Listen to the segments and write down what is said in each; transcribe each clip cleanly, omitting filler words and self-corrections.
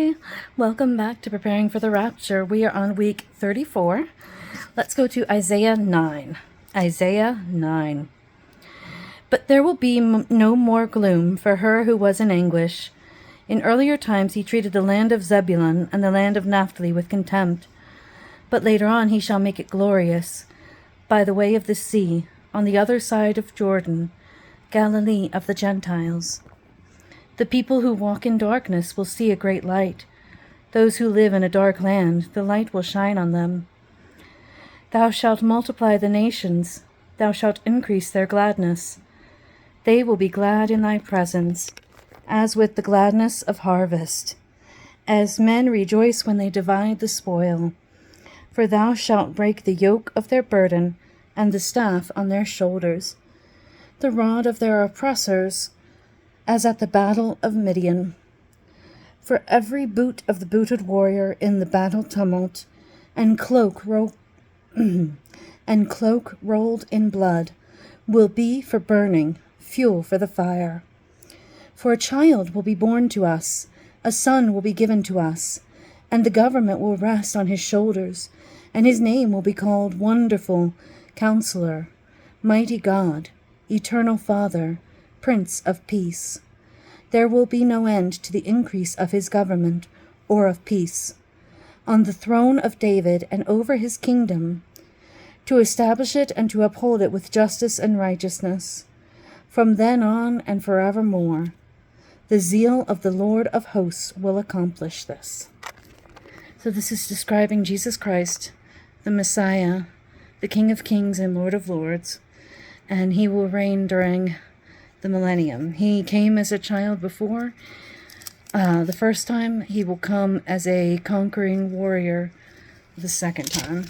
Hi, welcome back to Preparing for the Rapture. We are on week 34. Let's go to Isaiah 9. Isaiah 9. But there will be no more gloom for her who was in anguish. In earlier times he treated the land of Zebulun and the land of Naphtali with contempt. But later on he shall make it glorious, by the way of the sea, on the other side of Jordan, Galilee of the Gentiles. The people who walk in darkness will see a great light. Those who live in a dark land, the light will shine on them. Thou shalt multiply the nations, thou shalt increase their gladness. They will be glad in thy presence, as with the gladness of harvest, as men rejoice when they divide the spoil. For thou shalt break the yoke of their burden, and the staff on their shoulders, the rod of their oppressors, as at the battle of Midian. For every boot of the booted warrior in the battle tumult, and cloak rolled in blood, will be for burning, fuel for the fire. For a child will be born to us, a son will be given to us, and the government will rest on his shoulders, and his name will be called Wonderful Counselor, Mighty God, Eternal Father, Prince of Peace. There will be no end to the increase of his government or of peace, on the throne of David and over his kingdom, to establish it and to uphold it with justice and righteousness, from then on and forevermore. The zeal of the Lord of hosts will accomplish this. So this is describing Jesus Christ, the Messiah, the King of Kings and Lord of Lords, and he will reign during the millennium. He came as a child before. The first time, he will come as a conquering warrior the second time,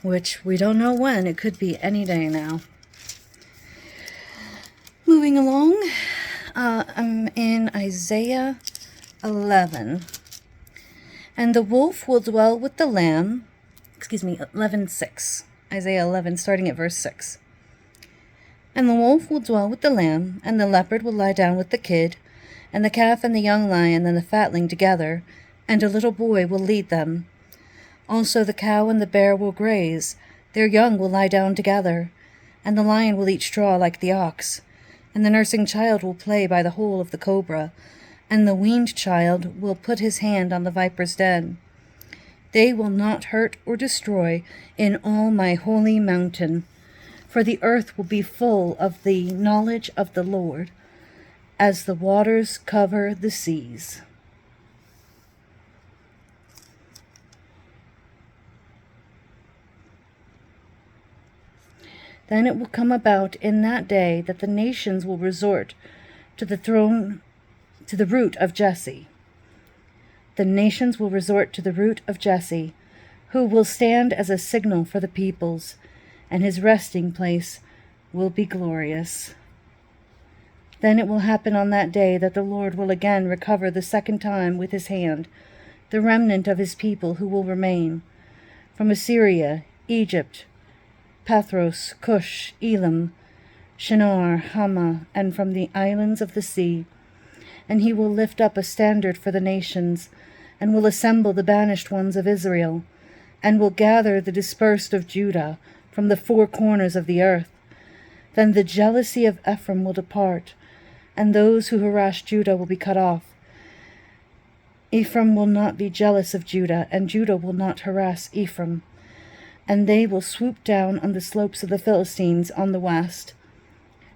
which we don't know when. It could be any day now. Moving along, I'm in Isaiah 11. And the wolf will dwell with the lamb. 11:6. Isaiah 11, starting at verse 6. And the wolf will dwell with the lamb, and the leopard will lie down with the kid, and the calf and the young lion and the fatling together, and a little boy will lead them. Also the cow and the bear will graze, their young will lie down together, and the lion will eat straw like the ox, and the nursing child will play by the hole of the cobra, and the weaned child will put his hand on the viper's den. They will not hurt or destroy in all my holy mountain, for the earth will be full of the knowledge of the Lord, as the waters cover the seas. Then it will come about in that day that the nations will resort to the root of Jesse. The nations will resort to the root of Jesse, who will stand as a signal for the peoples, and his resting place will be glorious. Then it will happen on that day that the Lord will again recover the second time with his hand the remnant of his people who will remain, from Assyria, Egypt, Pathros, Cush, Elam, Shinar, Hama, and from the islands of the sea. And he will lift up a standard for the nations, and will assemble the banished ones of Israel, and will gather the dispersed of Judah from the four corners of the earth. Then the jealousy of Ephraim will depart, and those who harass Judah will be cut off. Ephraim will not be jealous of Judah, and Judah will not harass Ephraim. And they will swoop down on the slopes of the Philistines on the west.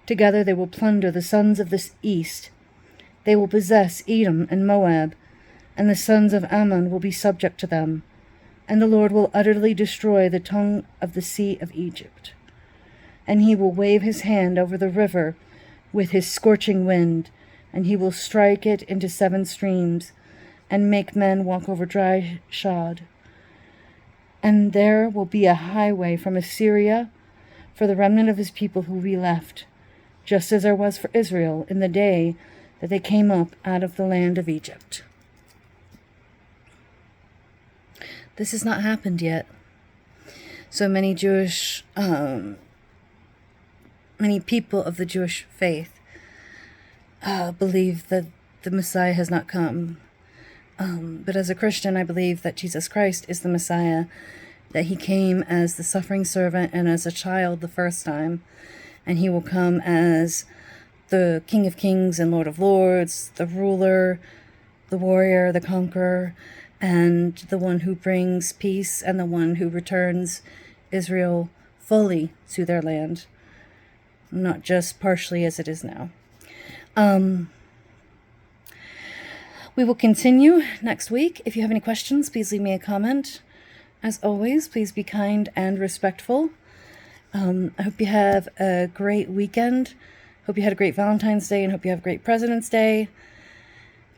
Together they will plunder the sons of the east. They will possess Edom and Moab, and the sons of Ammon will be subject to them. And the Lord will utterly destroy the tongue of the sea of Egypt. And he will wave his hand over the river with his scorching wind, and he will strike it into 7 streams, and make men walk over dry shod. And there will be a highway from Assyria for the remnant of his people who will be left, just as there was for Israel in the day that they came up out of the land of Egypt. This has not happened yet. So many many people of the Jewish faith believe that the Messiah has not come. But as a Christian, I believe that Jesus Christ is the Messiah, that he came as the suffering servant and as a child the first time, and he will come as the King of Kings and Lord of Lords, the ruler, the warrior, the conqueror, and the one who brings peace and the one who returns Israel fully to their land, not just partially as it is now. We will continue next week. If you have any questions, please leave me a comment. As always, please be kind and respectful. I hope you have a great weekend. Hope you had a great Valentine's Day and hope you have a great President's Day.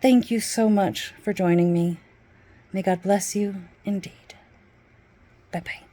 Thank you so much for joining me. May God bless you indeed. Bye-bye.